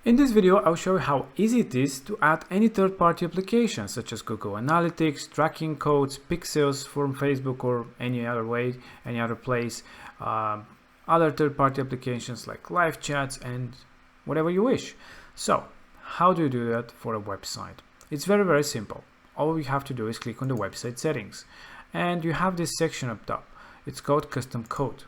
In this video, I'll show you how easy it is to add any third-party applications such as Google Analytics, tracking codes, pixels from Facebook or any other way, any other place, other third-party applications like live chats and whatever you wish. So, how do you do that for a website? It's very simple. All you have to do is click on the website settings and you have this section up top. It's called custom code.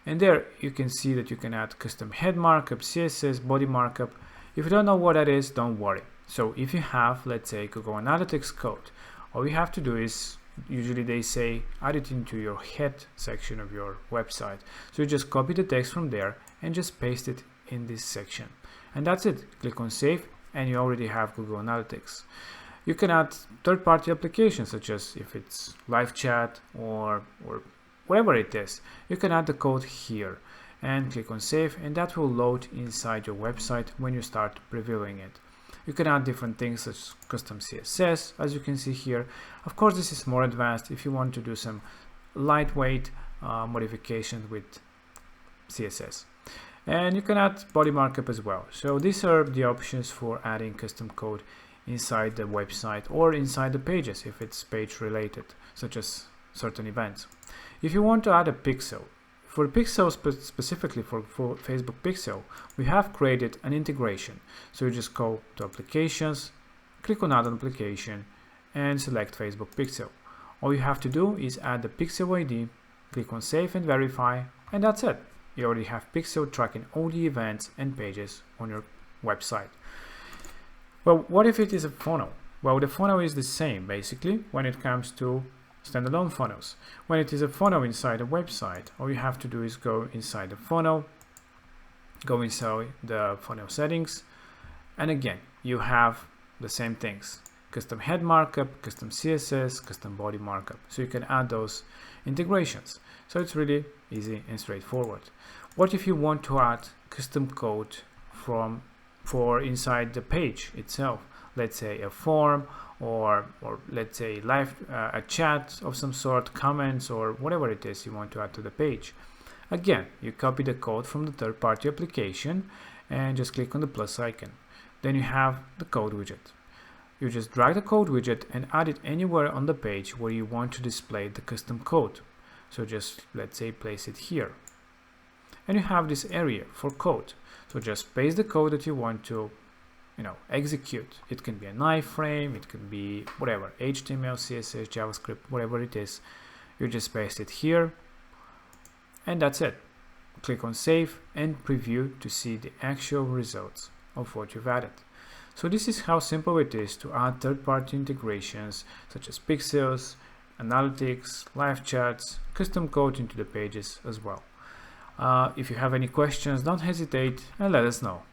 And there you can see that you can add custom head markup, CSS, body markup. If you don't know what that is, don't worry. So if you have, let's say, Google Analytics code, all you have to do is, usually they say, add it into your head section of your website. So you just copy the text from there and just paste it in this section. And that's it. Click on save and you already have Google Analytics. You can add third-party applications such as if it's live chat or whatever it is. You can add the code here and click on save, and that will load inside your website when you start previewing it. You can add different things such as custom CSS, as you can see here. Of course, this is more advanced if you want to do some lightweight modifications with CSS. And you can add body markup as well. So these are the options for adding custom code inside the website or inside the pages if it's page related, such as certain events. If you want to add a pixel, for pixels, specifically for Facebook Pixel, we have created an integration. So you just go to applications, click on add an application and select Facebook Pixel. All you have to do is add the pixel ID, click on save and verify, and that's it. You already have Pixel tracking all the events and pages on your website. Well, what if it is a funnel? Well, the funnel is the same basically when it comes to standalone funnels. When it is a funnel inside a website, all you have to do is go inside the funnel, go inside the funnel settings, and again you have the same things: custom head markup, custom CSS, custom body markup. So you can add those integrations. So it's really easy and straightforward. What if you want to add custom code for inside the page itself? Let's say a form or let's say live a chat of some sort, comments or whatever it is you want to add to the page. Again, you copy the code from the third-party application and just click on the plus icon. Then you have the code widget. You just drag the code widget and add it anywhere on the page where you want to display the custom code. So just, let's say, place it here. And you have this area for code. So just paste the code that you want to execute. It can be an iframe, it can be whatever, HTML, CSS, JavaScript, whatever it is. You just paste it here and that's it. Click on save and preview to see the actual results of what you've added. So this is how simple it is to add third-party integrations such as pixels, analytics, live chats, custom code into the pages as well. If you have any questions, don't hesitate and let us know.